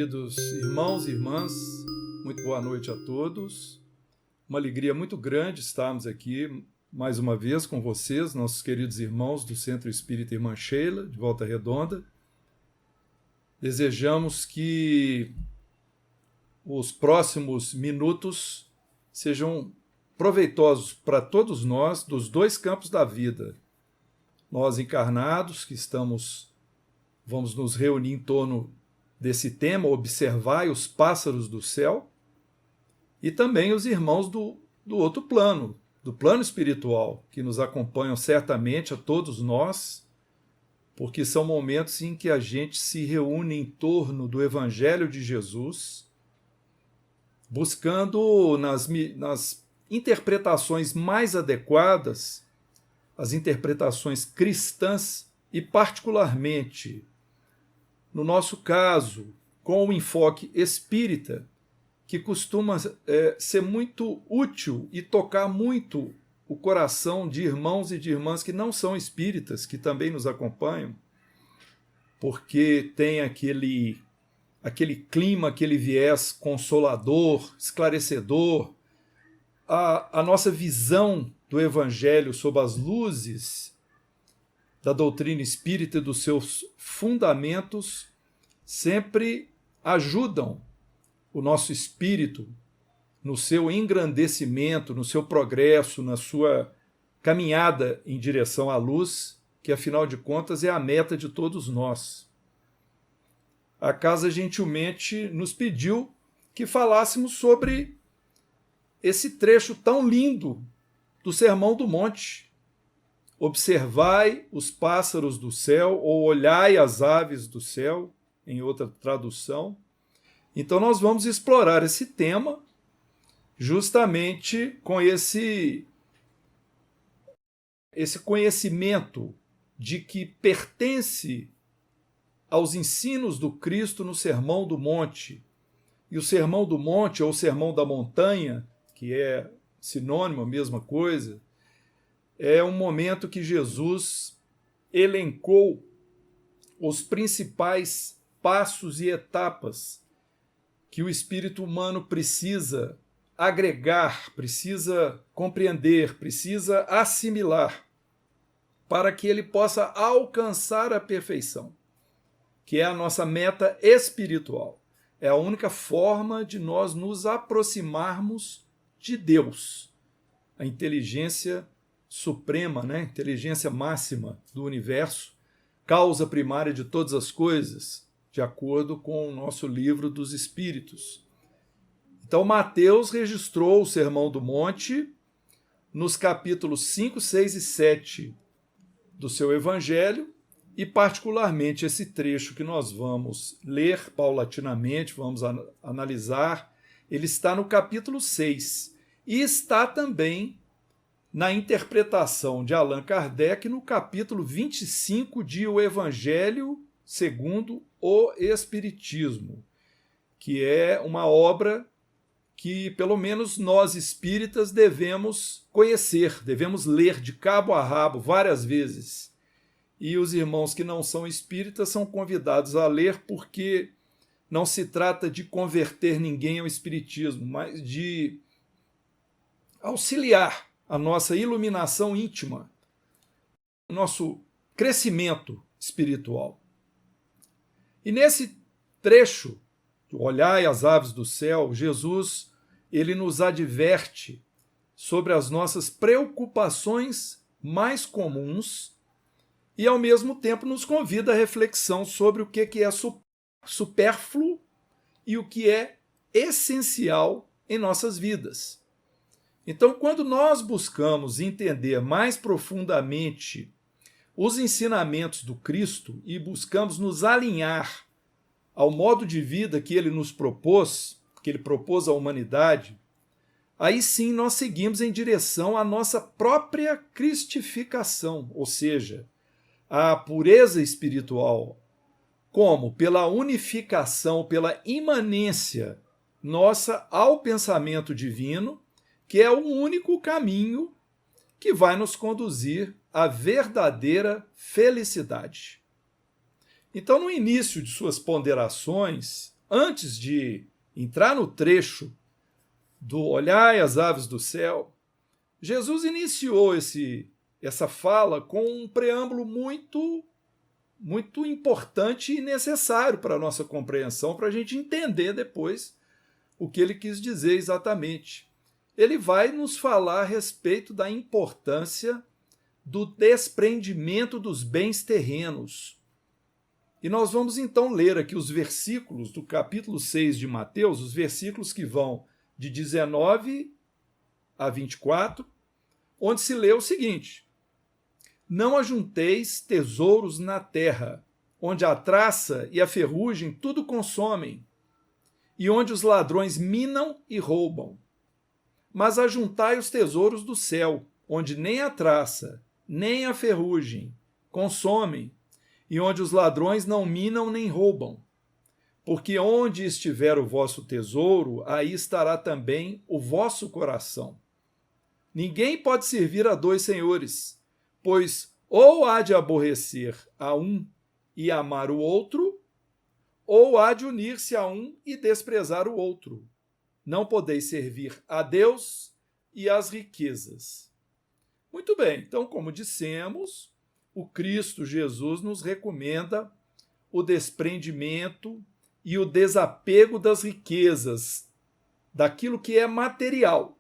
Queridos irmãos e irmãs, muito boa noite a todos. Uma alegria muito grande estarmos aqui mais uma vez com vocês, nossos queridos irmãos do Centro Espírita Irmã Sheila, de Volta Redonda. Desejamos que os próximos minutos sejam proveitosos para todos nós dos dois campos da vida. Nós encarnados que vamos nos reunir em torno desse tema, observai os pássaros do céu, e também os irmãos do outro plano, do plano espiritual, que nos acompanham certamente a todos nós, porque são momentos em que a gente se reúne em torno do Evangelho de Jesus, buscando nas interpretações mais adequadas, as interpretações cristãs e particularmente, no nosso caso, com o enfoque espírita, que costuma ser muito útil e tocar muito o coração de irmãos e de irmãs que não são espíritas, que também nos acompanham, porque tem aquele clima, aquele viés consolador, esclarecedor, a nossa visão do Evangelho sob as luzes da doutrina espírita e dos seus fundamentos sempre ajudam o nosso espírito no seu engrandecimento, no seu progresso, na sua caminhada em direção à luz, que afinal de contas é a meta de todos nós. A casa gentilmente nos pediu que falássemos sobre esse trecho tão lindo do Sermão do Monte. Observai os pássaros do céu, ou olhai as aves do céu, em outra tradução. Então nós vamos explorar esse tema justamente com esse conhecimento de que pertence aos ensinos do Cristo no Sermão do Monte. E o Sermão do Monte, ou o Sermão da Montanha, que é sinônimo, a mesma coisa, é um momento que Jesus elencou os principais passos e etapas que o espírito humano precisa agregar, precisa compreender, precisa assimilar, para que ele possa alcançar a perfeição, que é a nossa meta espiritual. É a única forma de nós nos aproximarmos de Deus, a inteligência suprema, né? Inteligência máxima do universo, causa primária de todas as coisas, de acordo com o nosso livro dos Espíritos. Então, Mateus registrou o Sermão do Monte nos capítulos 5, 6 e 7 do seu Evangelho, e particularmente esse trecho que nós vamos ler paulatinamente, vamos analisar, ele está no capítulo 6, e está também na interpretação de Allan Kardec no capítulo 25 de O Evangelho segundo o Espiritismo, que é uma obra que, pelo menos nós espíritas, devemos conhecer, devemos ler de cabo a rabo várias vezes. E os irmãos que não são espíritas são convidados a ler, porque não se trata de converter ninguém ao espiritismo, mas de auxiliar a nossa iluminação íntima, o nosso crescimento espiritual. E nesse trecho, olhai as aves do céu, Jesus ele nos adverte sobre as nossas preocupações mais comuns e, ao mesmo tempo, nos convida à reflexão sobre o que é supérfluo e o que é essencial em nossas vidas. Então, quando nós buscamos entender mais profundamente os ensinamentos do Cristo e buscamos nos alinhar ao modo de vida que ele nos propôs, que ele propôs à humanidade, aí sim nós seguimos em direção à nossa própria cristificação, ou seja, à pureza espiritual, como pela unificação, pela imanência nossa ao pensamento divino, que é o único caminho que vai nos conduzir à verdadeira felicidade. Então, no início de suas ponderações, antes de entrar no trecho do olhai as aves do céu, Jesus iniciou essa fala com um preâmbulo muito importante e necessário para a nossa compreensão, para a gente entender depois o que ele quis dizer exatamente. Ele vai nos falar a respeito da importância do desprendimento dos bens terrenos. E nós vamos então ler aqui os versículos do capítulo 6 de Mateus, os versículos que vão de 19 a 24, onde se lê o seguinte: não ajunteis tesouros na terra, onde a traça e a ferrugem tudo consomem, e onde os ladrões minam e roubam. Mas ajuntai os tesouros do céu, onde nem a traça, nem a ferrugem consomem, e onde os ladrões não minam nem roubam. Porque onde estiver o vosso tesouro, aí estará também o vosso coração. Ninguém pode servir a dois senhores, pois ou há de aborrecer a um e amar o outro, ou há de unir-se a um e desprezar o outro. Não podeis servir a Deus e às riquezas. Muito bem, então, como dissemos, o Cristo Jesus nos recomenda o desprendimento e o desapego das riquezas, daquilo que é material.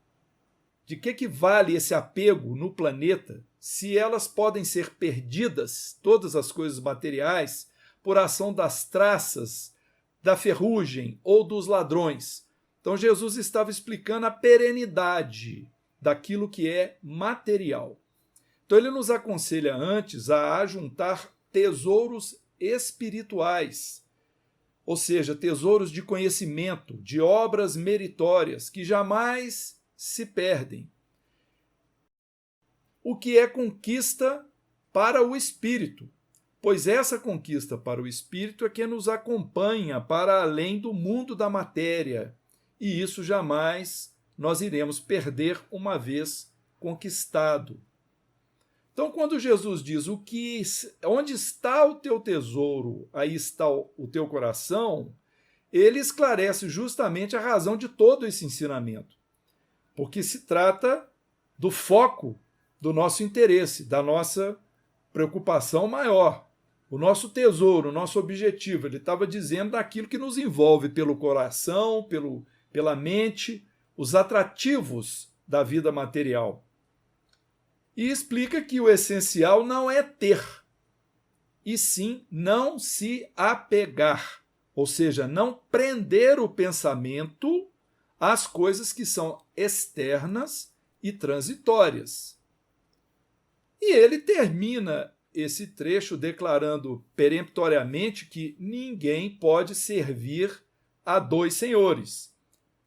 De que vale esse apego no planeta se elas podem ser perdidas, todas as coisas materiais, por ação das traças, da ferrugem ou dos ladrões? Então Jesus estava explicando a perenidade daquilo que é material. Então ele nos aconselha antes a ajuntar tesouros espirituais, ou seja, tesouros de conhecimento, de obras meritórias, que jamais se perdem. O que é conquista para o espírito, pois essa conquista para o espírito é que nos acompanha para além do mundo da matéria, e isso jamais nós iremos perder uma vez conquistado. Então, quando Jesus diz onde está o teu tesouro, aí está o teu coração, ele esclarece justamente a razão de todo esse ensinamento, porque se trata do foco do nosso interesse, da nossa preocupação maior, o nosso tesouro, o nosso objetivo. Ele estava dizendo daquilo que nos envolve pelo coração, pela mente, os atrativos da vida material. E explica que o essencial não é ter, e sim não se apegar, ou seja, não prender o pensamento às coisas que são externas e transitórias. E ele termina esse trecho declarando peremptoriamente que ninguém pode servir a dois senhores.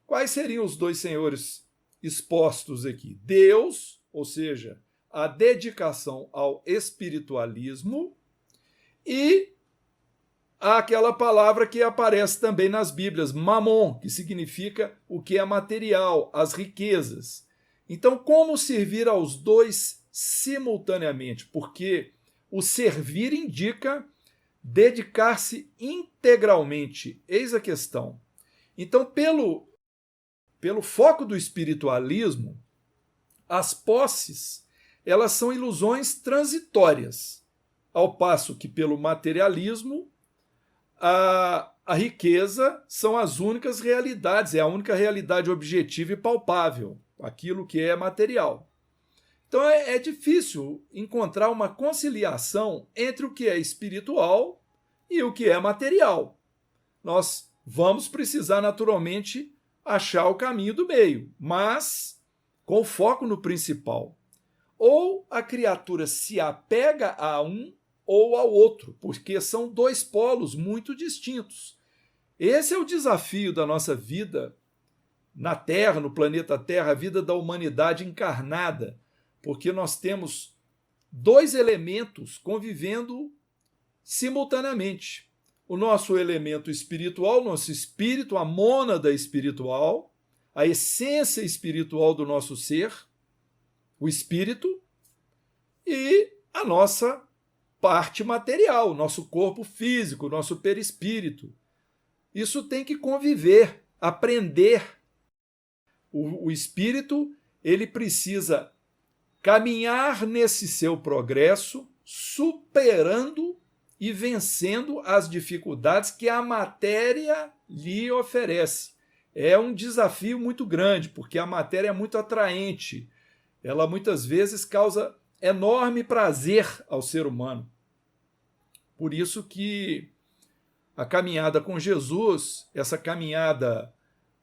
Quais seriam os dois senhores expostos aqui? Deus, ou seja, a dedicação ao espiritualismo, e aquela palavra que aparece também nas Bíblias, mamon, que significa o que é material, as riquezas. Então, como servir aos dois simultaneamente? Porque o servir indica dedicar-se integralmente. Eis a questão. Então, pelo foco do espiritualismo, as posses, elas são ilusões transitórias, ao passo que pelo materialismo, a riqueza são as únicas realidades, é a única realidade objetiva e palpável, aquilo que é material. Então é difícil encontrar uma conciliação entre o que é espiritual e o que é material. Nós vamos precisar naturalmente achar o caminho do meio, mas com foco no principal. Ou a criatura se apega a um ou ao outro, porque são dois polos muito distintos. Esse é o desafio da nossa vida na Terra, no planeta Terra, a vida da humanidade encarnada, porque nós temos dois elementos convivendo simultaneamente. O nosso elemento espiritual, nosso espírito, a mônada espiritual, a essência espiritual do nosso ser, o espírito, e a nossa parte material, nosso corpo físico, nosso perispírito. Isso tem que conviver, aprender. O espírito, ele precisa caminhar nesse seu progresso, superando e vencendo as dificuldades que a matéria lhe oferece. É um desafio muito grande, porque a matéria é muito atraente. Ela muitas vezes causa enorme prazer ao ser humano. Por isso que a caminhada com Jesus, essa caminhada,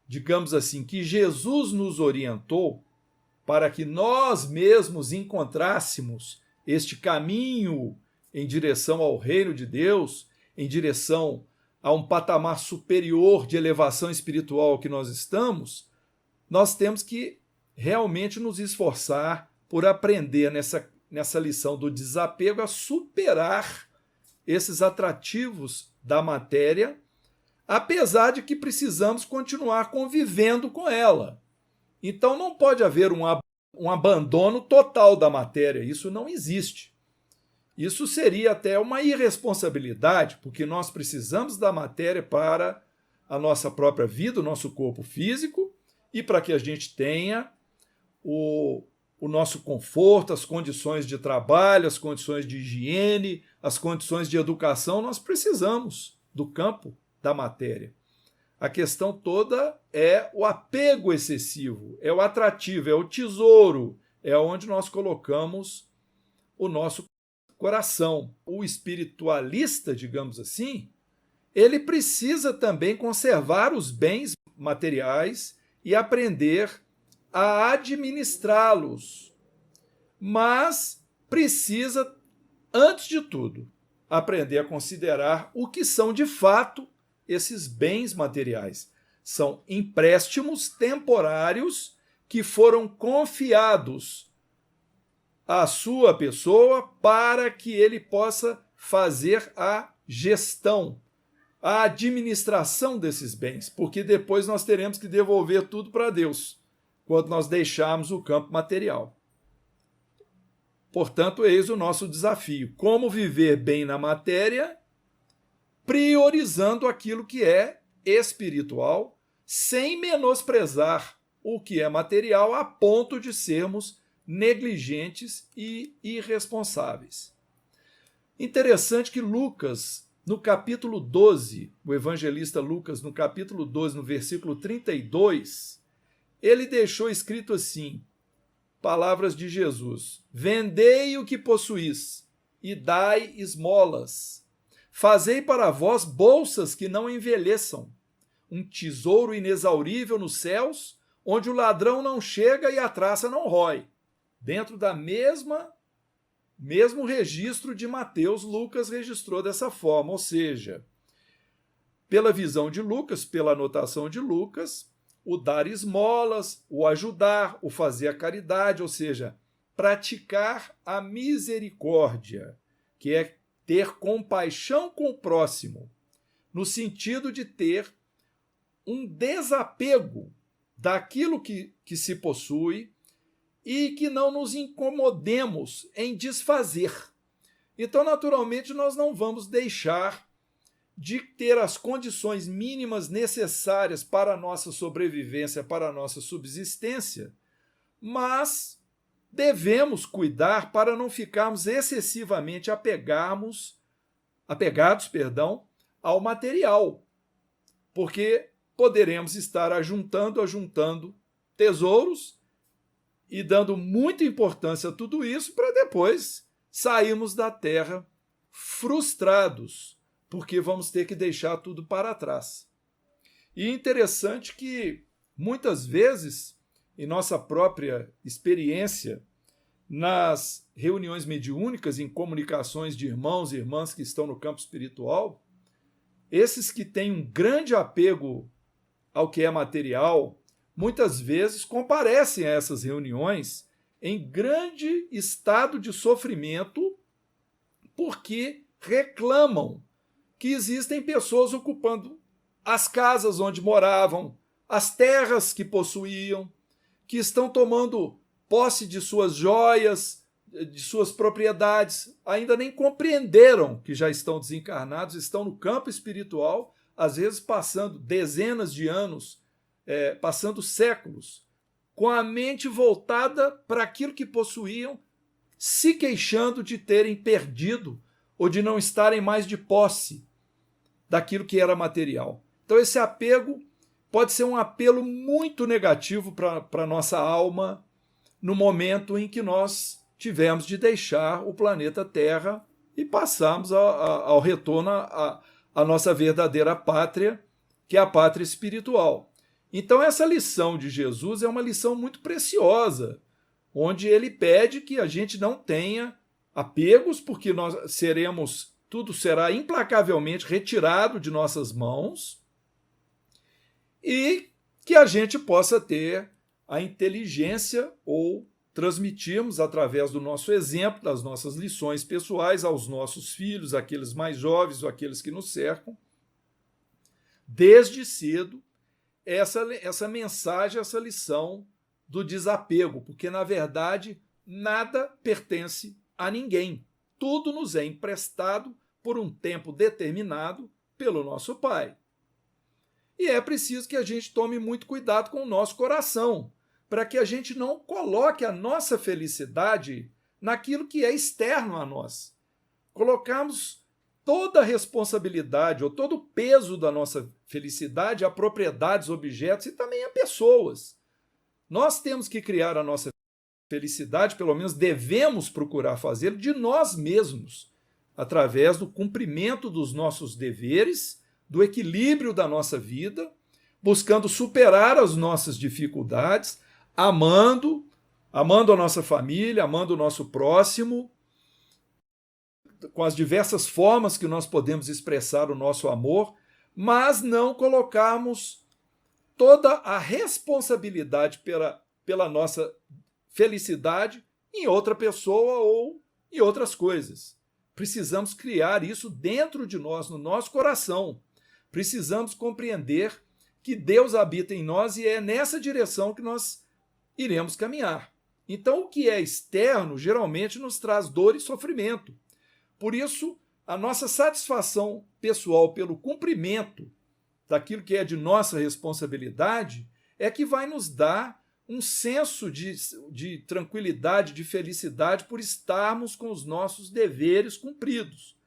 digamos assim, que Jesus nos orientou para que nós mesmos encontrássemos este caminho em direção ao reino de Deus, em direção a um patamar superior de elevação espiritual que nós estamos, nós temos que realmente nos esforçar por aprender nessa lição do desapego a superar esses atrativos da matéria, apesar de que precisamos continuar convivendo com ela. Então não pode haver um abandono total da matéria, isso não existe. Isso seria até uma irresponsabilidade, porque nós precisamos da matéria para a nossa própria vida, o nosso corpo físico, e para que a gente tenha o nosso conforto, as condições de trabalho, as condições de higiene, as condições de educação, nós precisamos do campo da matéria. A questão toda é o apego excessivo, é o atrativo, é o tesouro, é onde nós colocamos o nosso coração. O espiritualista, digamos assim, ele precisa também conservar os bens materiais e aprender a administrá-los, mas precisa, antes de tudo, aprender a considerar o que são de fato esses bens materiais. São empréstimos temporários que foram confiados à sua pessoa para que ele possa fazer a gestão, a administração desses bens, porque depois nós teremos que devolver tudo para Deus, quando nós deixarmos o campo material. Portanto, eis o nosso desafio: como viver bem na matéria, priorizando aquilo que é espiritual, sem menosprezar o que é material a ponto de sermos negligentes e irresponsáveis. Interessante que Lucas, no capítulo 12, o evangelista Lucas, no capítulo 12, no versículo 32, ele deixou escrito assim, palavras de Jesus: vendei o que possuís e dai esmolas. Fazei para vós bolsas que não envelheçam, um tesouro inexaurível nos céus, onde o ladrão não chega e a traça não rói. Dentro da mesmo registro de Mateus, Lucas registrou dessa forma, ou seja, pela visão de Lucas, pela anotação de Lucas, o dar esmolas, o ajudar, o fazer a caridade, ou seja, praticar a misericórdia, que é ter compaixão com o próximo, no sentido de ter um desapego daquilo que se possui e que não nos incomodemos em desfazer. Então, naturalmente, nós não vamos deixar de ter as condições mínimas necessárias para a nossa sobrevivência, para a nossa subsistência, mas devemos cuidar para não ficarmos excessivamente apegados, ao material, porque poderemos estar ajuntando tesouros e dando muita importância a tudo isso para depois sairmos da terra frustrados, porque vamos ter que deixar tudo para trás. E interessante que, muitas vezes, em nossa própria experiência, nas reuniões mediúnicas, em comunicações de irmãos e irmãs que estão no campo espiritual, esses que têm um grande apego ao que é material, muitas vezes comparecem a essas reuniões em grande estado de sofrimento, porque reclamam que existem pessoas ocupando as casas onde moravam, as terras que possuíam, que estão tomando posse de suas joias, de suas propriedades, ainda nem compreenderam que já estão desencarnados, estão no campo espiritual, às vezes passando dezenas de anos, passando séculos, com a mente voltada para aquilo que possuíam, se queixando de terem perdido ou de não estarem mais de posse daquilo que era material. Então, esse apego pode ser um apelo muito negativo para a nossa alma no momento em que nós tivemos de deixar o planeta Terra e passarmos ao retorno à nossa verdadeira pátria, que é a pátria espiritual. Então, essa lição de Jesus é uma lição muito preciosa, onde ele pede que a gente não tenha apegos, porque tudo será implacavelmente retirado de nossas mãos, e que a gente possa ter a inteligência ou transmitirmos através do nosso exemplo, das nossas lições pessoais aos nossos filhos, aqueles mais jovens ou aqueles que nos cercam, desde cedo, essa mensagem, essa lição do desapego, porque, na verdade, nada pertence a ninguém. Tudo nos é emprestado por um tempo determinado pelo nosso Pai. E é preciso que a gente tome muito cuidado com o nosso coração, para que a gente não coloque a nossa felicidade naquilo que é externo a nós. Colocarmos toda a responsabilidade ou todo o peso da nossa felicidade a propriedades, objetos e também a pessoas. Nós temos que criar a nossa felicidade, pelo menos devemos procurar fazê-lo de nós mesmos, através do cumprimento dos nossos deveres, do equilíbrio da nossa vida, buscando superar as nossas dificuldades, amando a nossa família, amando o nosso próximo, com as diversas formas que nós podemos expressar o nosso amor, mas não colocarmos toda a responsabilidade pela nossa felicidade em outra pessoa ou em outras coisas. Precisamos criar isso dentro de nós, no nosso coração. Precisamos compreender que Deus habita em nós e é nessa direção que nós iremos caminhar. Então, o que é externo geralmente nos traz dor e sofrimento. Por isso, a nossa satisfação pessoal pelo cumprimento daquilo que é de nossa responsabilidade é que vai nos dar um senso de tranquilidade, de felicidade por estarmos com os nossos deveres cumpridos.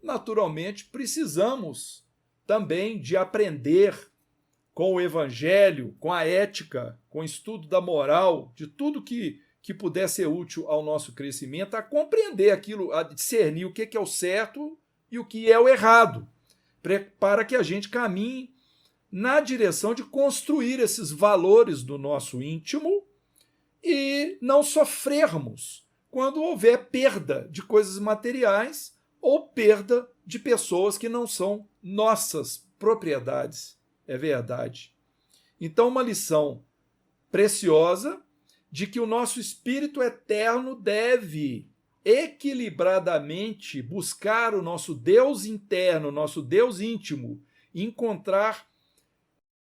Naturalmente, precisamos também de aprender com o Evangelho, com a ética, com o estudo da moral, de tudo que puder ser útil ao nosso crescimento, a compreender aquilo, a discernir o que é o certo e o que é o errado, para que a gente caminhe na direção de construir esses valores do nosso íntimo e não sofrermos quando houver perda de coisas materiais ou perda de pessoas que não são nossas propriedades. É verdade. Então, uma lição preciosa de que o nosso espírito eterno deve equilibradamente buscar o nosso Deus interno, o nosso Deus íntimo, e encontrar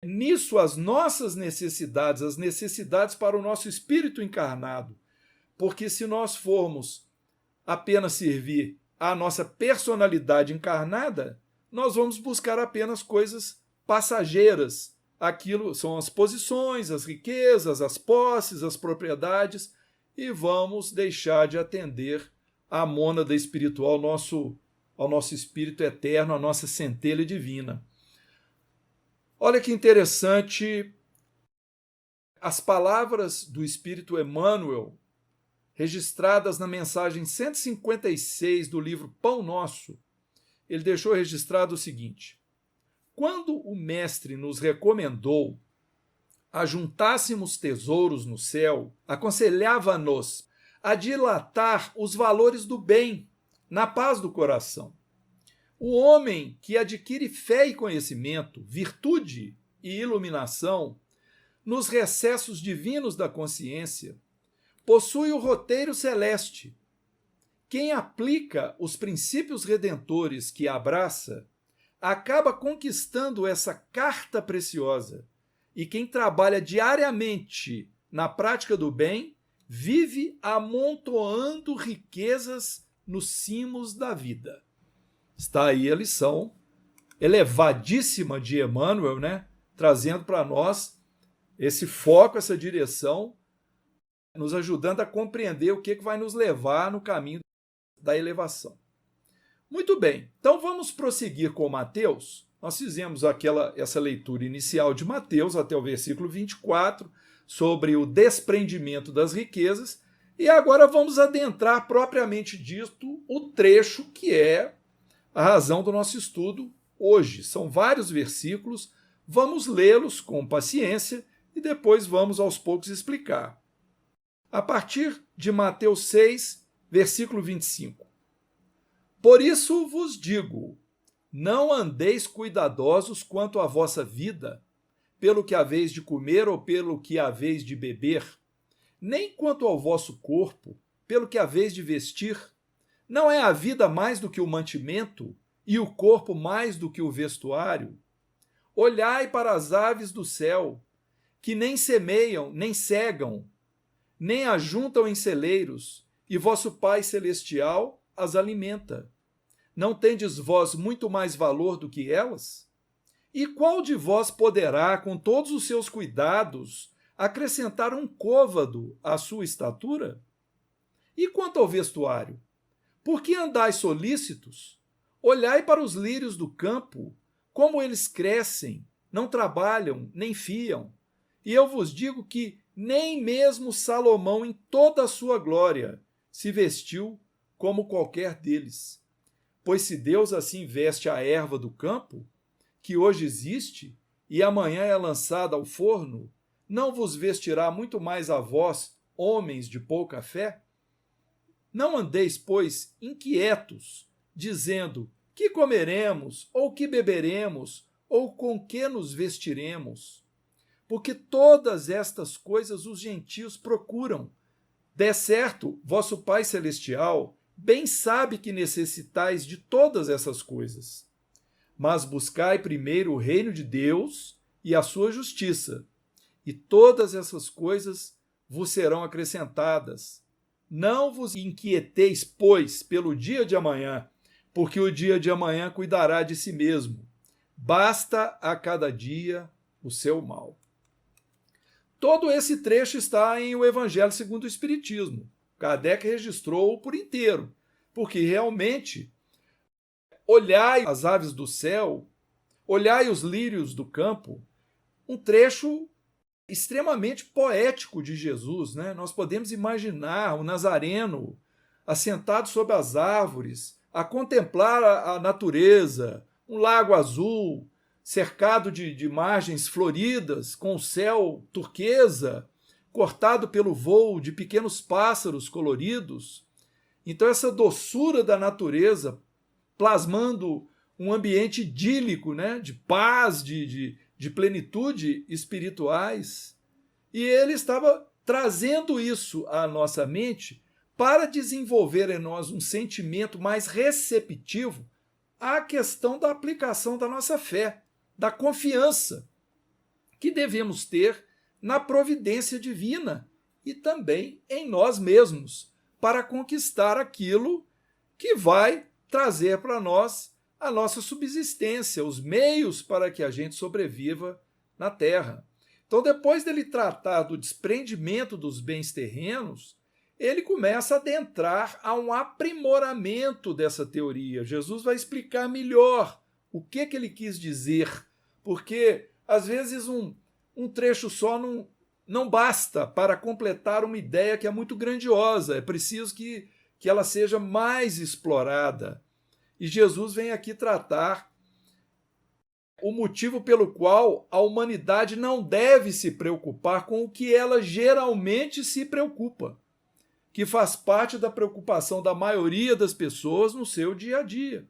nisso as nossas necessidades, as necessidades para o nosso espírito encarnado. Porque se nós formos apenas servir à nossa personalidade encarnada, nós vamos buscar apenas coisas passageiras. Aquilo são as posições, as riquezas, as posses, as propriedades, e vamos deixar de atender à mônada espiritual, ao nosso espírito eterno, à nossa centelha divina. Olha que interessante as palavras do Espírito Emmanuel, registradas na mensagem 156 do livro Pão Nosso. Ele deixou registrado o seguinte: quando o Mestre nos recomendou ajuntássemos tesouros no céu, aconselhava-nos a dilatar os valores do bem na paz do coração. O homem que adquire fé e conhecimento, virtude e iluminação nos recessos divinos da consciência, possui o roteiro celeste. Quem aplica os princípios redentores que abraça, acaba conquistando essa carta preciosa. E quem trabalha diariamente na prática do bem, vive amontoando riquezas nos cimos da vida. Está aí a lição elevadíssima de Emmanuel, né? Trazendo para nós esse foco, essa direção, nos ajudando a compreender o que vai nos levar no caminho da elevação. Muito bem, então vamos prosseguir com Mateus. Nós fizemos essa leitura inicial de Mateus até o versículo 24, sobre o desprendimento das riquezas, e agora vamos adentrar propriamente dito o trecho que é a razão do nosso estudo hoje. São vários versículos, vamos lê-los com paciência e depois vamos aos poucos explicar. A partir de Mateus 6, versículo 25. Por isso vos digo, não andeis cuidadosos quanto à vossa vida, pelo que haveis de comer ou pelo que haveis de beber, nem quanto ao vosso corpo, pelo que haveis de vestir. Não é a vida mais do que o mantimento, e o corpo mais do que o vestuário? Olhai para as aves do céu, que nem semeiam, nem cegam, nem ajuntam em celeiros, e vosso Pai Celestial as alimenta. Não tendes vós muito mais valor do que elas? E qual de vós poderá, com todos os seus cuidados, acrescentar um côvado à sua estatura? E quanto ao vestuário? Por que andais solícitos? Olhai para os lírios do campo, como eles crescem, não trabalham, nem fiam. E eu vos digo que nem mesmo Salomão, em toda a sua glória, se vestiu como qualquer deles. Pois se Deus assim veste a erva do campo, que hoje existe e amanhã é lançada ao forno, não vos vestirá muito mais a vós, homens de pouca fé? Não andeis, pois, inquietos, dizendo: que comeremos, ou que beberemos, ou com que nos vestiremos? Porque todas estas coisas os gentios procuram. De certo, vosso Pai Celestial bem sabe que necessitais de todas essas coisas. Mas buscai primeiro o reino de Deus e a sua justiça, e todas essas coisas vos serão acrescentadas. Não vos inquieteis, pois, pelo dia de amanhã, porque o dia de amanhã cuidará de si mesmo. Basta a cada dia o seu mal. Todo esse trecho está em O Evangelho segundo o Espiritismo. Kardec registrou-o por inteiro, porque realmente olhai as aves do céu, olhai os lírios do campo, um trecho extremamente poético de Jesus, né? Nós podemos imaginar o Nazareno assentado sob as árvores, a contemplar a natureza, um lago azul, cercado de margens floridas, com o céu turquesa, cortado pelo voo de pequenos pássaros coloridos. Então, essa doçura da natureza, plasmando um ambiente idílico, né, de paz, de plenitude espirituais. E ele estava trazendo isso à nossa mente para desenvolver em nós um sentimento mais receptivo à questão da aplicação da nossa fé, da confiança que devemos ter na providência divina e também em nós mesmos, para conquistar aquilo que vai trazer para nós a nossa subsistência, os meios para que a gente sobreviva na Terra. Então, depois dele tratar do desprendimento dos bens terrenos, ele começa a adentrar a um aprimoramento dessa teoria. Jesus vai explicar melhor o que ele quis dizer, porque às vezes um trecho só não basta para completar uma ideia que é muito grandiosa, é preciso que ela seja mais explorada. E Jesus vem aqui tratar o motivo pelo qual a humanidade não deve se preocupar com o que ela geralmente se preocupa, que faz parte da preocupação da maioria das pessoas no seu dia a dia.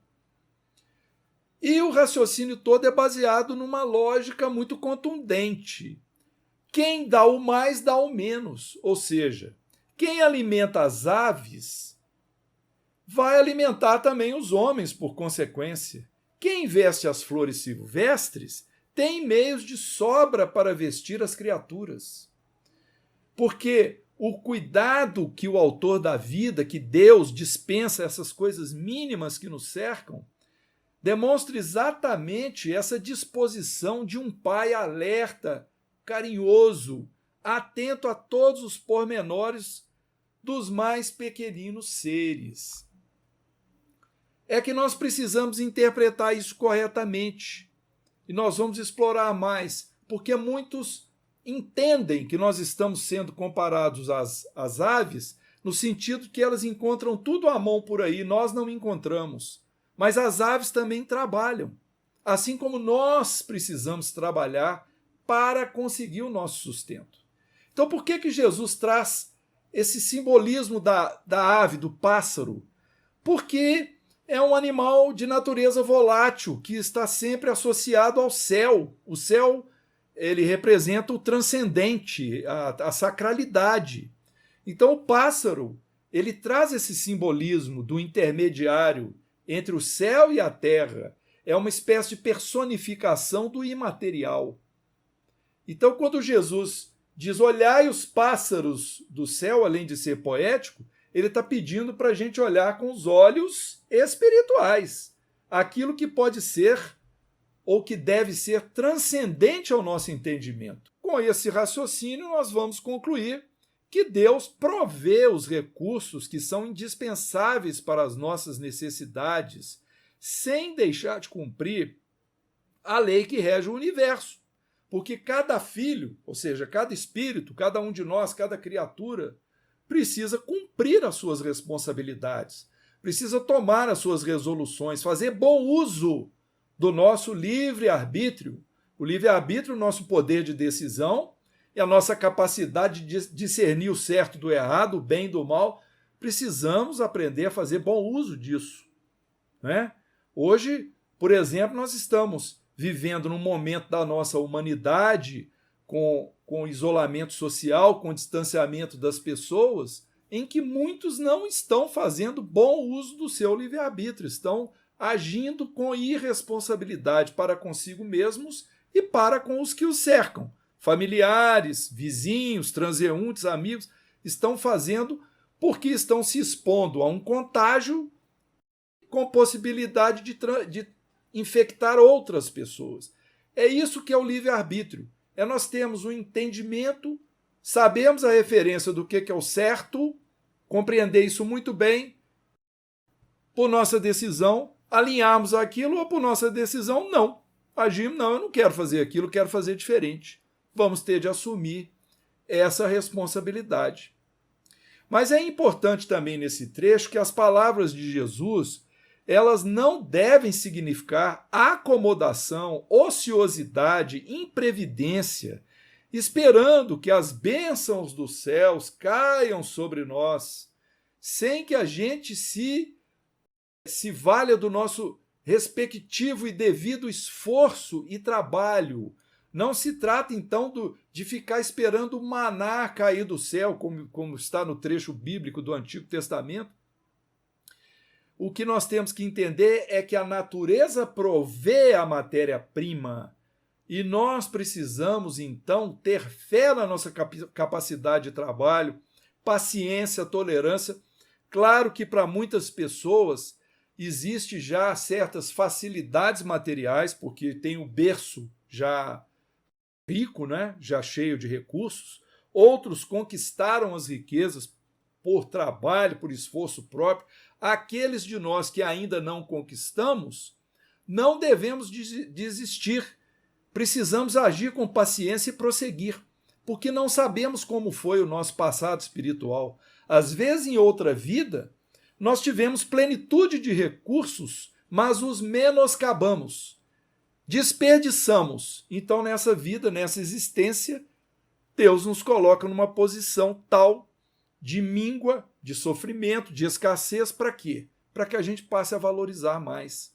E o raciocínio todo é baseado numa lógica muito contundente. Quem dá o mais, dá o menos. Ou seja, quem alimenta as aves vai alimentar também os homens, por consequência. Quem veste as flores silvestres tem meios de sobra para vestir as criaturas. Porque o cuidado que o autor da vida, que Deus dispensa essas coisas mínimas que nos cercam, demonstra exatamente essa disposição de um pai alerta, carinhoso, atento a todos os pormenores dos mais pequeninos seres. É que nós precisamos interpretar isso corretamente. E nós vamos explorar mais, porque muitos entendem que nós estamos sendo comparados às aves, no sentido que elas encontram tudo à mão por aí, nós não encontramos. Mas as aves também trabalham, assim como nós precisamos trabalhar para conseguir o nosso sustento. Então, por que Jesus traz esse simbolismo da ave, do pássaro? Porque é um animal de natureza volátil, que está sempre associado ao céu. O céu, ele representa o transcendente, a sacralidade. Então, o pássaro, ele traz esse simbolismo do intermediário entre o céu e a terra. É uma espécie de personificação do imaterial. Então, quando Jesus diz, olhai os pássaros do céu, além de ser poético, ele está pedindo para a gente olhar com os olhos espirituais, aquilo que pode ser ou que deve ser transcendente ao nosso entendimento. Com esse raciocínio, nós vamos concluir que Deus provê os recursos que são indispensáveis para as nossas necessidades, sem deixar de cumprir a lei que rege o universo. Porque cada filho, ou seja, cada espírito, cada um de nós, cada criatura, precisa cumprir as suas responsabilidades, precisa tomar as suas resoluções, fazer bom uso do nosso livre-arbítrio. O livre-arbítrio, o nosso poder de decisão e a nossa capacidade de discernir o certo do errado, o bem do mal. Precisamos aprender a fazer bom uso disso, né? Hoje, por exemplo, nós estamos vivendo num momento da nossa humanidade com isolamento social, com distanciamento das pessoas, em que muitos não estão fazendo bom uso do seu livre-arbítrio, estão agindo com irresponsabilidade para consigo mesmos e para com os que os cercam. Familiares, vizinhos, transeuntes, amigos, estão fazendo porque estão se expondo a um contágio com possibilidade de infectar outras pessoas. É isso que é o livre-arbítrio. É nós termos um entendimento, sabemos a referência do que é o certo, compreender isso muito bem, por nossa decisão, alinharmos aquilo, ou por nossa decisão, não. Agimos, não, eu não quero fazer aquilo, quero fazer diferente. Vamos ter de assumir essa responsabilidade. Mas é importante também nesse trecho que as palavras de Jesus, elas não devem significar acomodação, ociosidade, imprevidência, esperando que as bênçãos dos céus caiam sobre nós, sem que a gente se valha do nosso respectivo e devido esforço e trabalho. Não se trata, então, de ficar esperando o maná cair do céu, como está no trecho bíblico do Antigo Testamento. O que nós temos que entender é que a natureza provê a matéria-prima e nós precisamos, então, ter fé na nossa capacidade de trabalho, paciência, tolerância. Claro que para muitas pessoas existe já certas facilidades materiais, porque tem o berço já rico, né? Já cheio de recursos. Outros conquistaram as riquezas por trabalho, por esforço próprio. Aqueles de nós que ainda não conquistamos, não devemos desistir. Precisamos agir com paciência e prosseguir, porque não sabemos como foi o nosso passado espiritual. Às vezes, em outra vida, nós tivemos plenitude de recursos, mas os menoscabamos, desperdiçamos. Então, nessa vida, nessa existência, Deus nos coloca numa posição tal de míngua, de sofrimento, de escassez, para quê? Para que a gente passe a valorizar mais.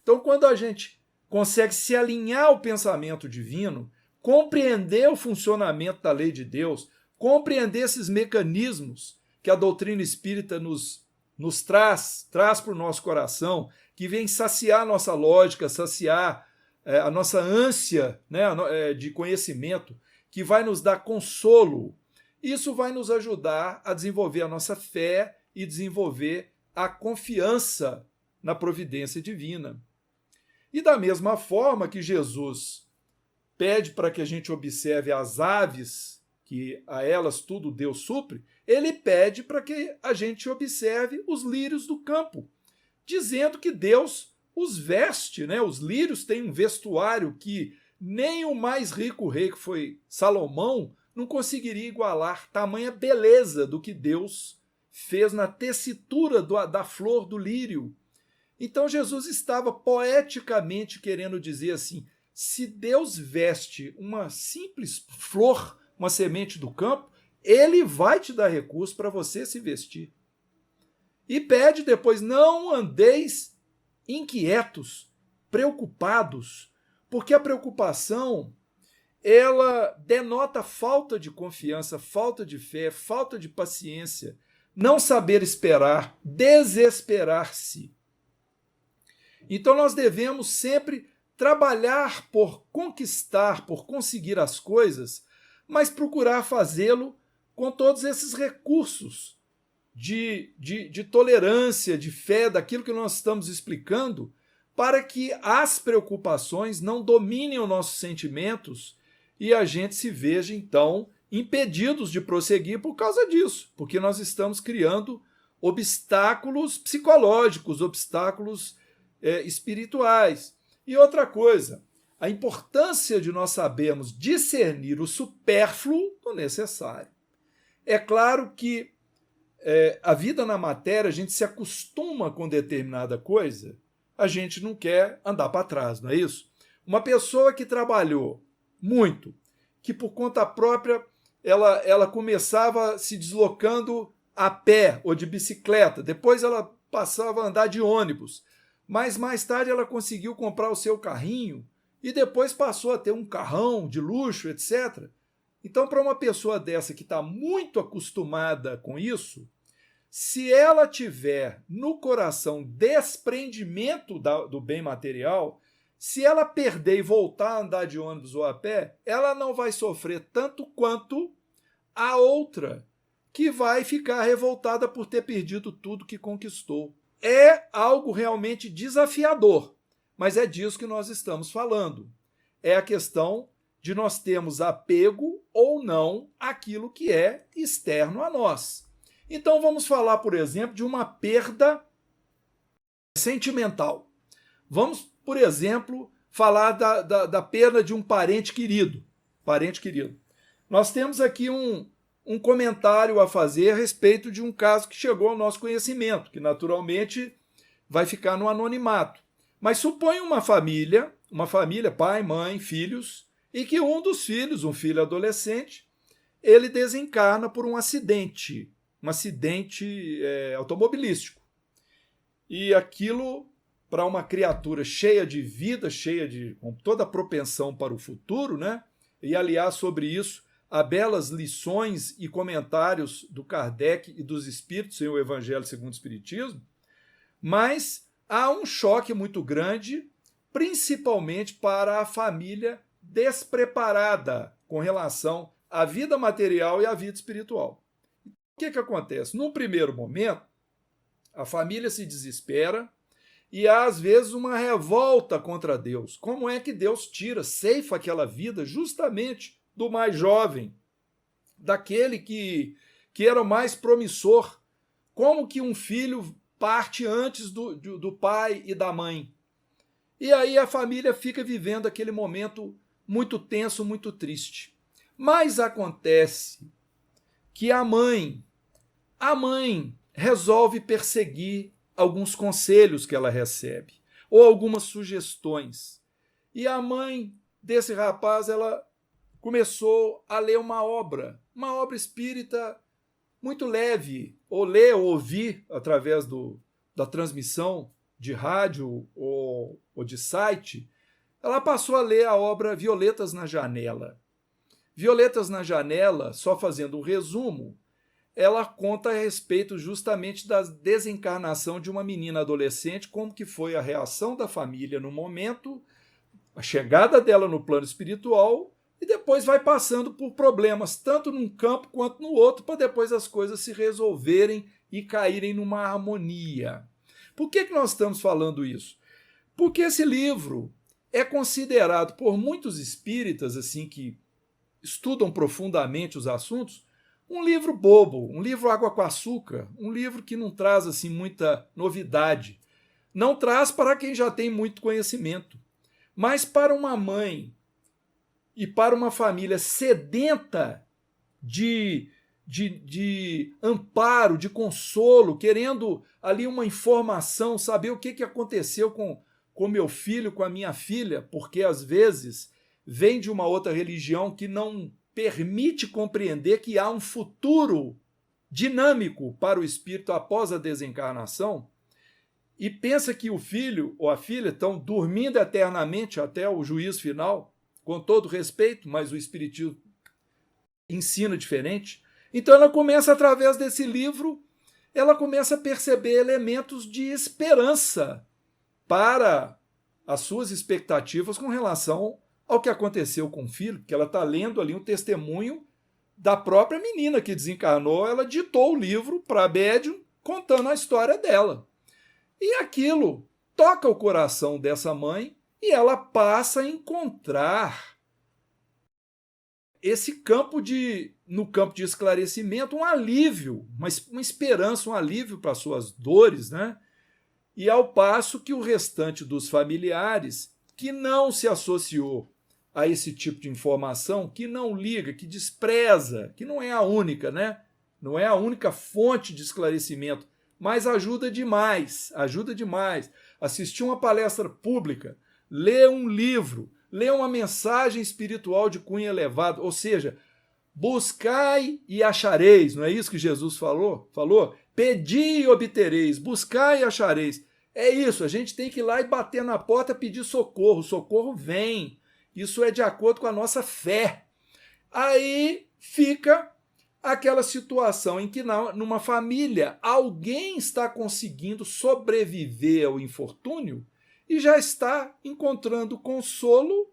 Então, quando a gente consegue se alinhar ao pensamento divino, compreender o funcionamento da lei de Deus, compreender esses mecanismos que a doutrina espírita nos traz para o nosso coração, que vem saciar a nossa lógica, saciar a nossa ânsia, né, de conhecimento, que vai nos dar consolo. Isso vai nos ajudar a desenvolver a nossa fé e desenvolver a confiança na providência divina. E da mesma forma que Jesus pede para que a gente observe as aves, que a elas tudo Deus supre, ele pede para que a gente observe os lírios do campo, dizendo que Deus os veste, né? Os lírios têm um vestuário que nem o mais rico rei, que foi Salomão, não conseguiria igualar tamanha beleza do que Deus fez na tessitura da flor do lírio. Então Jesus estava poeticamente querendo dizer assim: se Deus veste uma simples flor, uma semente do campo, ele vai te dar recurso para você se vestir. E pede depois: não andeis inquietos, preocupados, porque a preocupação ela denota falta de confiança, falta de fé, falta de paciência, não saber esperar, desesperar-se. Então nós devemos sempre trabalhar por conquistar, por conseguir as coisas, mas procurar fazê-lo com todos esses recursos de tolerância, de fé, daquilo que nós estamos explicando, para que as preocupações não dominem os nossos sentimentos e a gente se veja, então, impedidos de prosseguir por causa disso, porque nós estamos criando obstáculos psicológicos, obstáculos espirituais. E outra coisa, a importância de nós sabermos discernir o supérfluo do necessário. É claro que a vida na matéria, a gente se acostuma com determinada coisa, a gente não quer andar para trás, não é isso? Uma pessoa que trabalhou muito, que por conta própria ela começava se deslocando a pé ou de bicicleta, depois ela passava a andar de ônibus, mas mais tarde ela conseguiu comprar o seu carrinho e depois passou a ter um carrão de luxo, etc. Então, para uma pessoa dessa que está muito acostumada com isso, se ela tiver no coração desprendimento do bem material, se ela perder e voltar a andar de ônibus ou a pé, ela não vai sofrer tanto quanto a outra, que vai ficar revoltada por ter perdido tudo que conquistou. É algo realmente desafiador, mas é disso que nós estamos falando. É a questão de nós termos apego ou não àquilo que é externo a nós. Então vamos falar, por exemplo, de uma perda sentimental. Vamos, por exemplo, falar da perda de um parente querido. Parente querido. Nós temos aqui um comentário a fazer a respeito de um caso que chegou ao nosso conhecimento, que naturalmente vai ficar no anonimato. Mas suponha uma família, pai, mãe, filhos, e que um dos filhos, um filho adolescente, ele desencarna por um acidente automobilístico. E aquilo, para uma criatura cheia de vida, com toda a propensão para o futuro, né? E aliás, sobre isso, há belas lições e comentários do Kardec e dos Espíritos em O Evangelho segundo o Espiritismo, mas há um choque muito grande, principalmente para a família despreparada com relação à vida material e à vida espiritual. O que acontece? Num primeiro momento, a família se desespera e há, às vezes, uma revolta contra Deus. Como é que Deus ceifa aquela vida justamente do mais jovem, daquele que era o mais promissor? Como que um filho parte antes do pai e da mãe? E aí a família fica vivendo aquele momento muito tenso, muito triste. Mas acontece que a mãe resolve perseguir alguns conselhos que ela recebe, ou algumas sugestões. E a mãe desse rapaz, ela começou a ler uma obra espírita muito leve, ou ler ou ouvir através da transmissão de rádio ou de site. Ela passou a ler a obra Violetas na Janela. Violetas na Janela, só fazendo um resumo, ela conta a respeito justamente da desencarnação de uma menina adolescente, como que foi a reação da família no momento, a chegada dela no plano espiritual, e depois vai passando por problemas, tanto num campo quanto no outro, para depois as coisas se resolverem e caírem numa harmonia. Por que nós estamos falando isso? Porque esse livro é considerado por muitos espíritas assim que estudam profundamente os assuntos, um livro bobo, um livro água com açúcar, um livro que não traz assim muita novidade. Não traz para quem já tem muito conhecimento, mas para uma mãe e para uma família sedenta de amparo, de consolo, querendo ali uma informação, saber o que aconteceu com meu filho, com a minha filha, porque às vezes vem de uma outra religião que não permite compreender que há um futuro dinâmico para o espírito após a desencarnação, e pensa que o filho ou a filha estão dormindo eternamente até o juízo final, com todo respeito, mas o espiritismo ensina diferente. Então ela começa, através desse livro, ela começa a perceber elementos de esperança para as suas expectativas com relação ao que aconteceu com o filho, que ela está lendo ali um testemunho da própria menina que desencarnou. Ela ditou o livro para a médium contando a história dela. E aquilo toca o coração dessa mãe e ela passa a encontrar no campo de esclarecimento, um alívio, uma esperança, um alívio para as suas dores, né? E ao passo que o restante dos familiares, que não se associou a esse tipo de informação, que não liga, que despreza, que não é a única, né? Não é a única fonte de esclarecimento, mas ajuda demais, ajuda demais. Assistir uma palestra pública, ler um livro, ler uma mensagem espiritual de cunho elevado, ou seja, buscai e achareis, não é isso que Jesus falou? Pedi e obtereis, buscai e achareis. É isso, a gente tem que ir lá e bater na porta, pedir socorro, o socorro vem. Isso é de acordo com a nossa fé. Aí fica aquela situação em que numa família alguém está conseguindo sobreviver ao infortúnio e já está encontrando consolo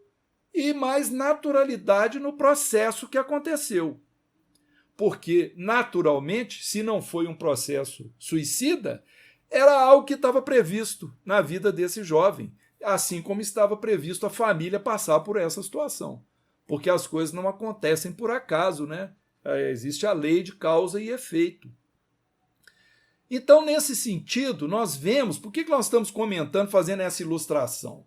e mais naturalidade no processo que aconteceu. Porque, naturalmente, se não foi um processo suicida, era algo que estava previsto na vida desse jovem, assim como estava previsto a família passar por essa situação. Porque as coisas não acontecem por acaso, né? Existe a lei de causa e efeito. Então, nesse sentido, nós vemos, por que nós estamos comentando, fazendo essa ilustração?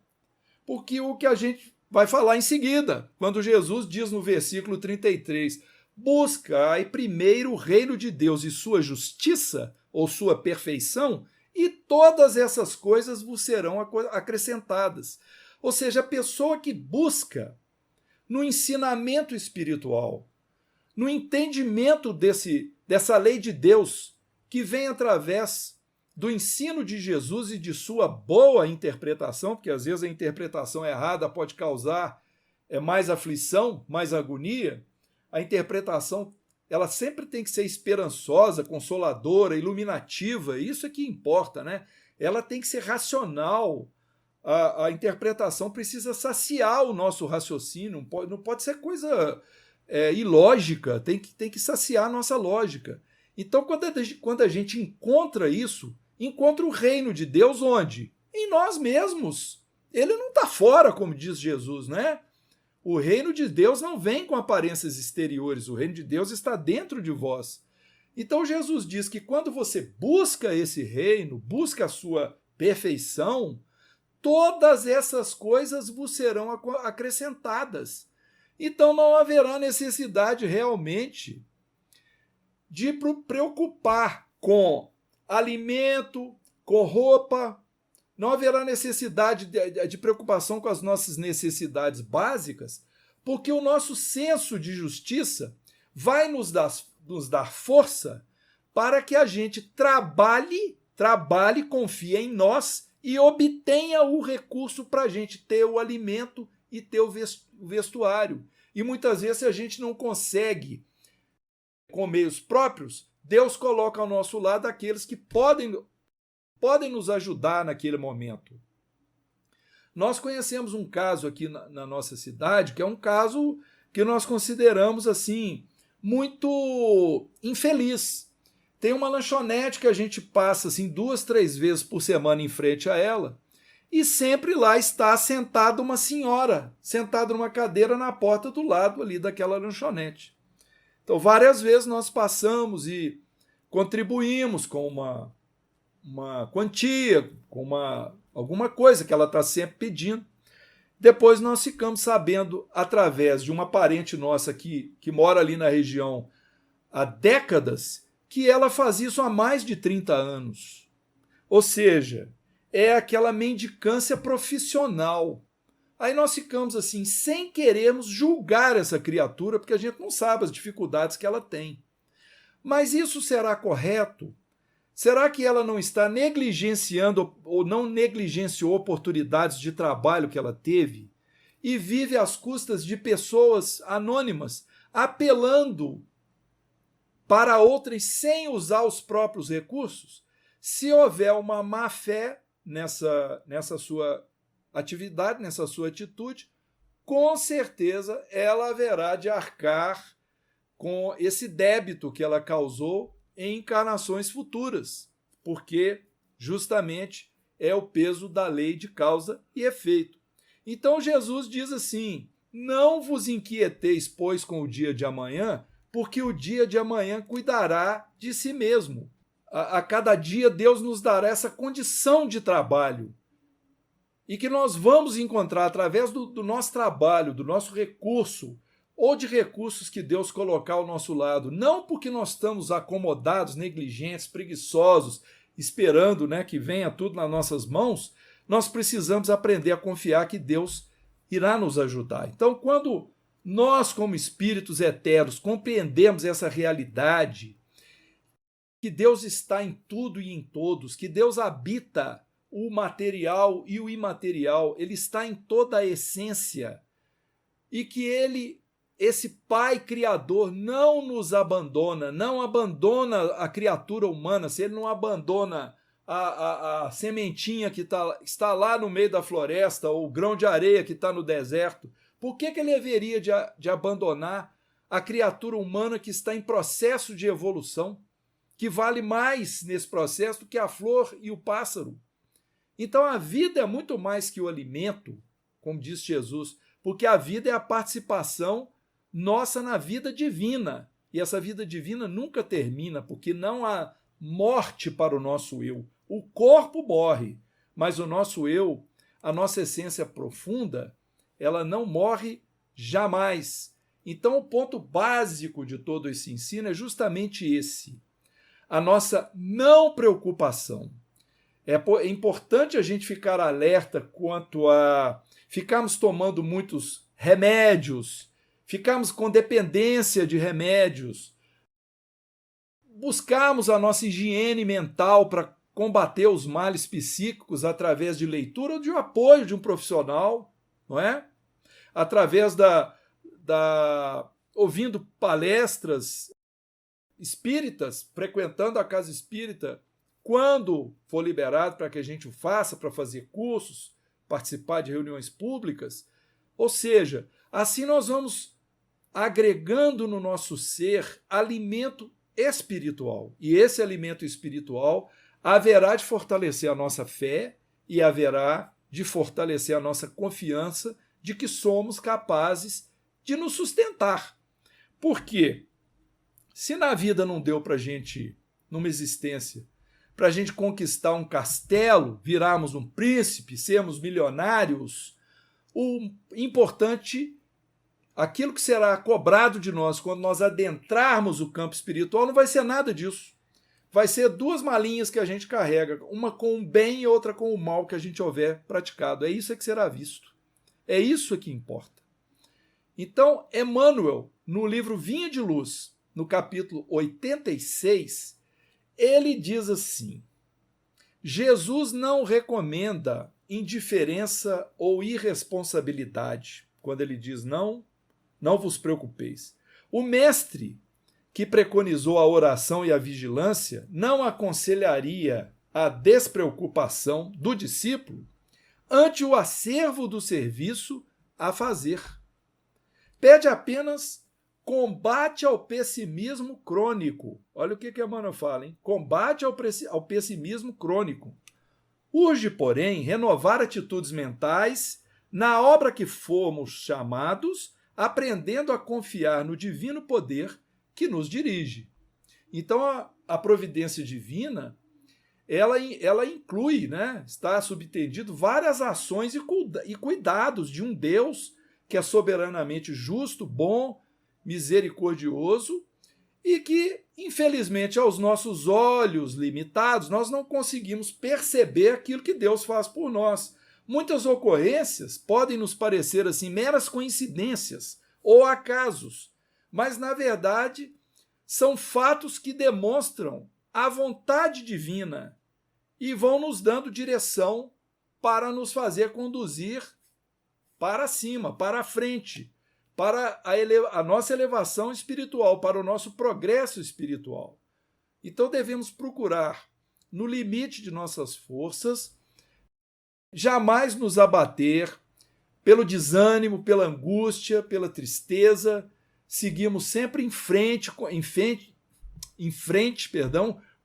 Porque o que a gente vai falar em seguida, quando Jesus diz no versículo 33, buscai primeiro o reino de Deus e sua justiça, ou sua perfeição, e todas essas coisas vos serão acrescentadas. Ou seja, a pessoa que busca no ensinamento espiritual, no entendimento dessa lei de Deus, que vem através do ensino de Jesus e de sua boa interpretação, porque às vezes a interpretação errada pode causar mais aflição, mais agonia. A interpretação ela sempre tem que ser esperançosa, consoladora, iluminativa, isso é que importa, né? Ela tem que ser racional. A interpretação precisa saciar o nosso raciocínio, não pode ser coisa ilógica, tem que saciar a nossa lógica. Então, quando a gente encontra isso, encontra o reino de Deus onde? Em nós mesmos. Ele não está fora, como diz Jesus, né? O reino de Deus não vem com aparências exteriores, o reino de Deus está dentro de vós. Então, Jesus diz que quando você busca esse reino, busca a sua perfeição, todas essas coisas vos serão acrescentadas. Então, não haverá necessidade realmente de preocupar com alimento, com roupa, não haverá necessidade de preocupação com as nossas necessidades básicas, porque o nosso senso de justiça vai nos dar força para que a gente trabalhe, confie em nós e obtenha o recurso para a gente ter o alimento e ter o vestuário. E muitas vezes, se a gente não consegue com meios próprios, Deus coloca ao nosso lado aqueles que podem nos ajudar naquele momento. Nós conhecemos um caso aqui na nossa cidade, que é um caso que nós consideramos assim muito infeliz. Tem uma lanchonete que a gente passa assim 2, 3 vezes por semana em frente a ela, e sempre lá está sentada uma senhora, sentada numa cadeira na porta do lado ali daquela lanchonete. Então, várias vezes nós passamos e contribuímos com uma quantia, com alguma coisa que ela está sempre pedindo. Depois nós ficamos sabendo, através de uma parente nossa que mora ali na região há décadas, que ela faz isso há mais de 30 anos. Ou seja, é aquela mendicância profissional. Aí nós ficamos assim, sem querermos julgar essa criatura, porque a gente não sabe as dificuldades que ela tem. Mas isso será correto? Será que ela não está negligenciando ou não negligenciou oportunidades de trabalho que ela teve e vive às custas de pessoas anônimas, apelando para outras sem usar os próprios recursos? Se houver uma má-fé nessa sua atividade, nessa sua atitude, com certeza ela haverá de arcar com esse débito que ela causou em encarnações futuras, porque justamente é o peso da lei de causa e efeito. Então Jesus diz assim: não vos inquieteis, pois, com o dia de amanhã, porque o dia de amanhã cuidará de si mesmo. A cada dia Deus nos dará essa condição de trabalho e que nós vamos encontrar através do nosso trabalho, do nosso recurso, ou de recursos que Deus colocar ao nosso lado, não porque nós estamos acomodados, negligentes, preguiçosos, esperando, que venha tudo nas nossas mãos. Nós precisamos aprender a confiar que Deus irá nos ajudar. Então, quando nós, como espíritos eternos, compreendemos essa realidade, que Deus está em tudo e em todos, que Deus habita o material e o imaterial, ele está em toda a essência, e que esse Pai Criador não nos abandona, não abandona a criatura humana. Se ele não abandona a sementinha que está lá no meio da floresta, ou o grão de areia que está no deserto, por que ele haveria de abandonar a criatura humana que está em processo de evolução, que vale mais nesse processo do que a flor e o pássaro? Então a vida é muito mais que o alimento, como diz Jesus, porque a vida é a participação nossa na vida divina. E essa vida divina nunca termina, porque não há morte para o nosso eu. O corpo morre, mas o nosso eu, a nossa essência profunda, ela não morre jamais. Então, o ponto básico de todo esse ensino é justamente esse: a nossa não preocupação. É importante a gente ficar alerta quanto a ficarmos tomando muitos remédios, ficarmos com dependência de remédios, buscarmos a nossa higiene mental para combater os males psíquicos através de leitura ou de apoio de um profissional, não é? Através ouvindo palestras espíritas, frequentando a casa espírita, quando for liberado para que a gente o faça, para fazer cursos, participar de reuniões públicas. Ou seja, assim nós vamos agregando no nosso ser alimento espiritual. E esse alimento espiritual haverá de fortalecer a nossa fé e haverá de fortalecer a nossa confiança de que somos capazes de nos sustentar. Por quê? Se na vida não deu para a gente, numa existência, para a gente conquistar um castelo, virarmos um príncipe, sermos milionários, o importante, aquilo que será cobrado de nós quando nós adentrarmos o campo espiritual, não vai ser nada disso. Vai ser duas malinhas que a gente carrega, uma com o bem e outra com o mal que a gente houver praticado. É isso que será visto. É isso que importa. Então, Emmanuel, no livro Vinha de Luz, no capítulo 86, ele diz assim: Jesus não recomenda indiferença ou irresponsabilidade, quando ele diz não vos preocupeis. O mestre que preconizou a oração e a vigilância não aconselharia a despreocupação do discípulo ante o acervo do serviço a fazer. Pede apenas combate ao pessimismo crônico. Olha o que Emmanuel fala, hein? Combate ao pessimismo crônico. Urge, porém, renovar atitudes mentais na obra que fomos chamados, aprendendo a confiar no divino poder que nos dirige. Então, a providência divina, ela inclui, né, está subtendido várias ações e cuidados de um Deus que é soberanamente justo, bom, misericordioso e que, infelizmente, aos nossos olhos limitados, nós não conseguimos perceber aquilo que Deus faz por nós. Muitas ocorrências podem nos parecer assim meras coincidências ou acasos, mas na verdade são fatos que demonstram a vontade divina e vão nos dando direção para nos fazer conduzir para cima, para a frente, para a nossa elevação espiritual, para o nosso progresso espiritual. Então devemos procurar, no limite de nossas forças, jamais nos abater pelo desânimo, pela angústia, pela tristeza. Seguimos sempre em frente,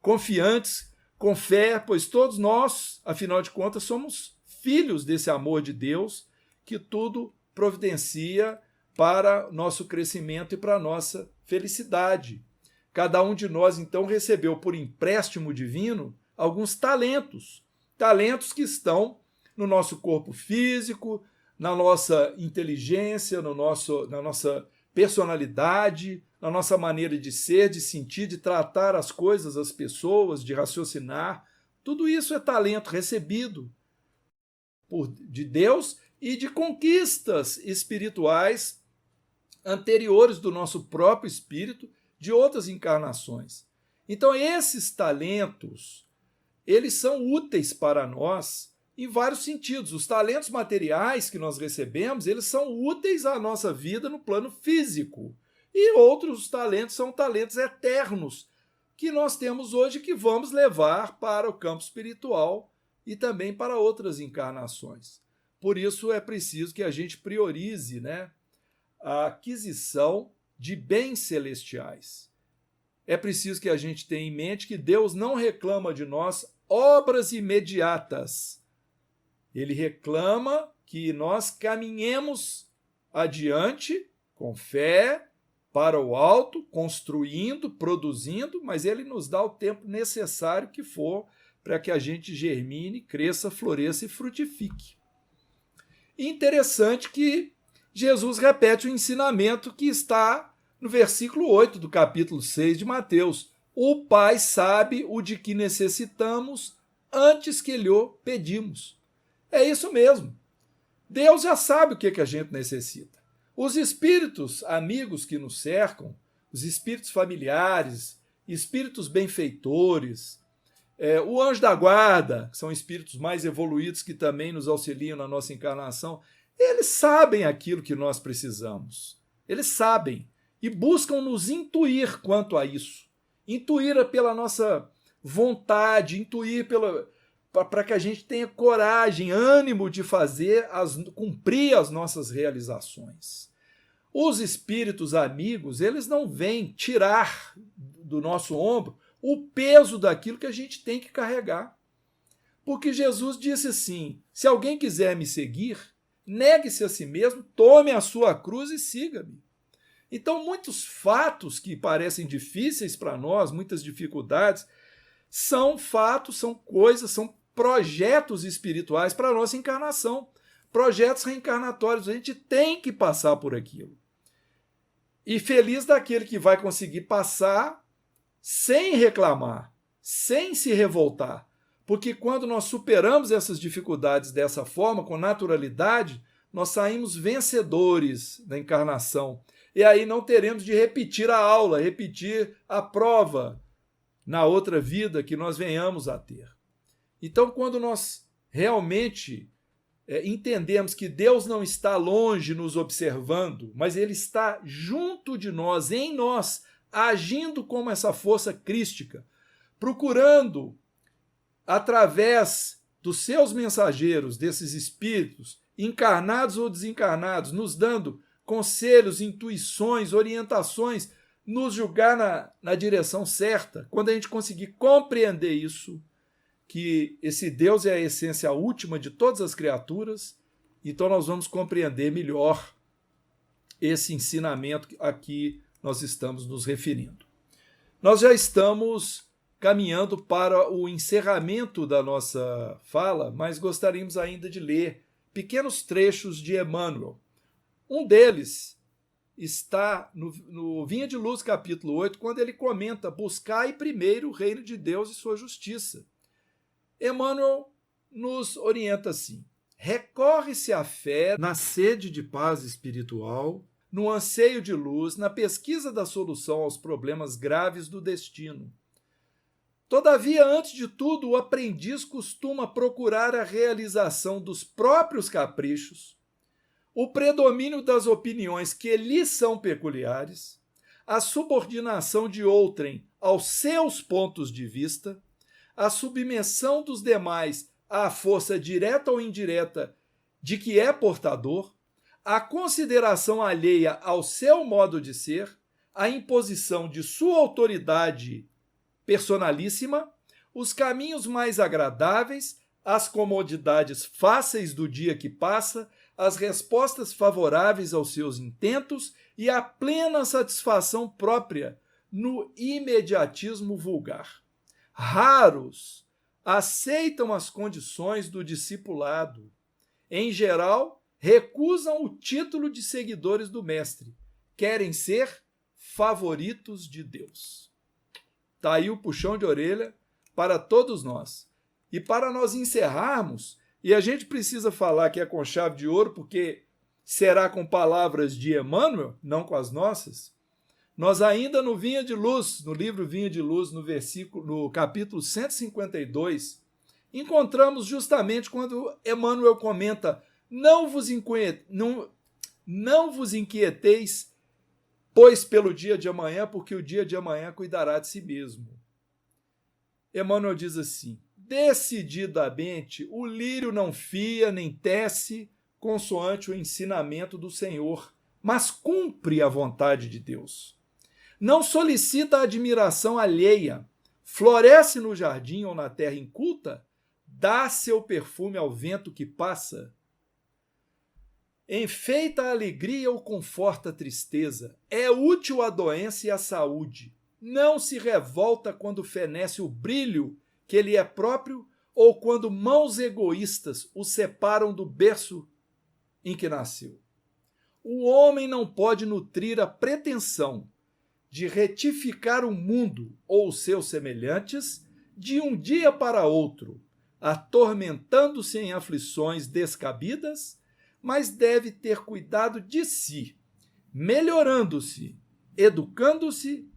confiantes, com fé, pois todos nós, afinal de contas, somos filhos desse amor de Deus que tudo providencia para nosso crescimento e para nossa felicidade. Cada um de nós, então, recebeu por empréstimo divino alguns talentos, talentos que estão no nosso corpo físico, na nossa inteligência, na nossa personalidade, na nossa maneira de ser, de sentir, de tratar as coisas, as pessoas, de raciocinar. Tudo isso é talento recebido de Deus e de conquistas espirituais anteriores do nosso próprio espírito, de outras encarnações. Então, esses talentos, eles são úteis para nós em vários sentidos. Os talentos materiais que nós recebemos, eles são úteis à nossa vida no plano físico. E outros talentos são talentos eternos que nós temos hoje que vamos levar para o campo espiritual e também para outras encarnações. Por isso é preciso que a gente priorize, né, a aquisição de bens celestiais. É preciso que a gente tenha em mente que Deus não reclama de nós obras imediatas. Ele reclama que nós caminhemos adiante com fé, para o alto, construindo, produzindo, mas ele nos dá o tempo necessário que for para que a gente germine, cresça, floresça e frutifique. Interessante que Jesus repete o ensinamento que está no versículo 8 do capítulo 6 de Mateus. O Pai sabe o de que necessitamos antes que lhe o pedimos. É isso mesmo. Deus já sabe o que a gente necessita. Os espíritos amigos que nos cercam, os espíritos familiares, espíritos benfeitores, o anjo da guarda, que são espíritos mais evoluídos que também nos auxiliam na nossa encarnação, eles sabem aquilo que nós precisamos. Eles sabem e buscam nos intuir quanto a isso. Intuir pela nossa vontade, intuir para que a gente tenha coragem, ânimo de cumprir as nossas realizações. Os espíritos amigos, eles não vêm tirar do nosso ombro o peso daquilo que a gente tem que carregar. Porque Jesus disse assim: se alguém quiser me seguir, negue-se a si mesmo, tome a sua cruz e siga-me. Então, muitos fatos que parecem difíceis para nós, muitas dificuldades, são fatos, são coisas, são projetos espirituais para a nossa encarnação, projetos reencarnatórios. A gente tem que passar por aquilo. E feliz daquele que vai conseguir passar sem reclamar, sem se revoltar. Porque quando nós superamos essas dificuldades dessa forma, com naturalidade, nós saímos vencedores da encarnação. E aí não teremos de repetir a aula, repetir a prova na outra vida que nós venhamos a ter. Então, quando nós realmente entendemos que Deus não está longe nos observando, mas Ele está junto de nós, em nós, agindo como essa força crística, procurando, através dos seus mensageiros, desses espíritos, encarnados ou desencarnados, nos dando conselhos, intuições, orientações, nos julgar na direção certa. Quando a gente conseguir compreender isso, que esse Deus é a essência última de todas as criaturas, então nós vamos compreender melhor esse ensinamento a que nós estamos nos referindo. Nós já estamos caminhando para o encerramento da nossa fala, mas gostaríamos ainda de ler pequenos trechos de Emmanuel. Um deles está no Vinha de Luz, capítulo 8, quando ele comenta: buscai primeiro o reino de Deus e sua justiça. Emmanuel nos orienta assim: recorre-se à fé na sede de paz espiritual, no anseio de luz, na pesquisa da solução aos problemas graves do destino. Todavia, antes de tudo, o aprendiz costuma procurar a realização dos próprios caprichos, o predomínio das opiniões que lhe são peculiares, a subordinação de outrem aos seus pontos de vista, a submissão dos demais à força direta ou indireta de que é portador, a consideração alheia ao seu modo de ser, a imposição de sua autoridade personalíssima, os caminhos mais agradáveis, as comodidades fáceis do dia que passa, as respostas favoráveis aos seus intentos e a plena satisfação própria no imediatismo vulgar. Raros aceitam as condições do discipulado. Em geral, recusam o título de seguidores do Mestre. Querem ser favoritos de Deus. Está aí o puxão de orelha para todos nós. E para nós encerrarmos, e a gente precisa falar que é com chave de ouro, porque será com palavras de Emmanuel, não com as nossas. Nós ainda no Vinha de Luz, no livro Vinha de Luz, no capítulo 152, encontramos justamente quando Emmanuel comenta: não vos inquieteis, pois pelo dia de amanhã, porque o dia de amanhã cuidará de si mesmo. Emmanuel diz assim: decididamente o lírio não fia nem tece consoante o ensinamento do Senhor, mas cumpre a vontade de Deus. Não solicita a admiração alheia, floresce no jardim ou na terra inculta, dá seu perfume ao vento que passa. Enfeita a alegria ou conforta a tristeza, é útil à doença e à saúde, não se revolta quando fenece o brilho que lhe é próprio ou quando mãos egoístas o separam do berço em que nasceu. O homem não pode nutrir a pretensão de retificar o mundo ou os seus semelhantes de um dia para outro, atormentando-se em aflições descabidas, mas deve ter cuidado de si, melhorando-se, educando-se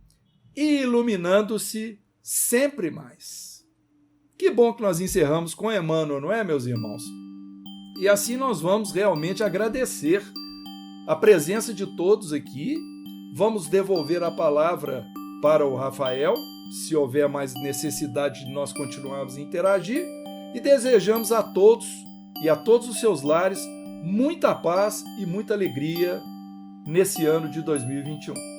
e iluminando-se sempre mais. Que bom que nós encerramos com Emmanuel, não é, meus irmãos? E assim nós vamos realmente agradecer a presença de todos aqui. Vamos devolver a palavra para o Rafael, se houver mais necessidade de nós continuarmos a interagir, e desejamos a todos e a todos os seus lares muita paz e muita alegria nesse ano de 2021.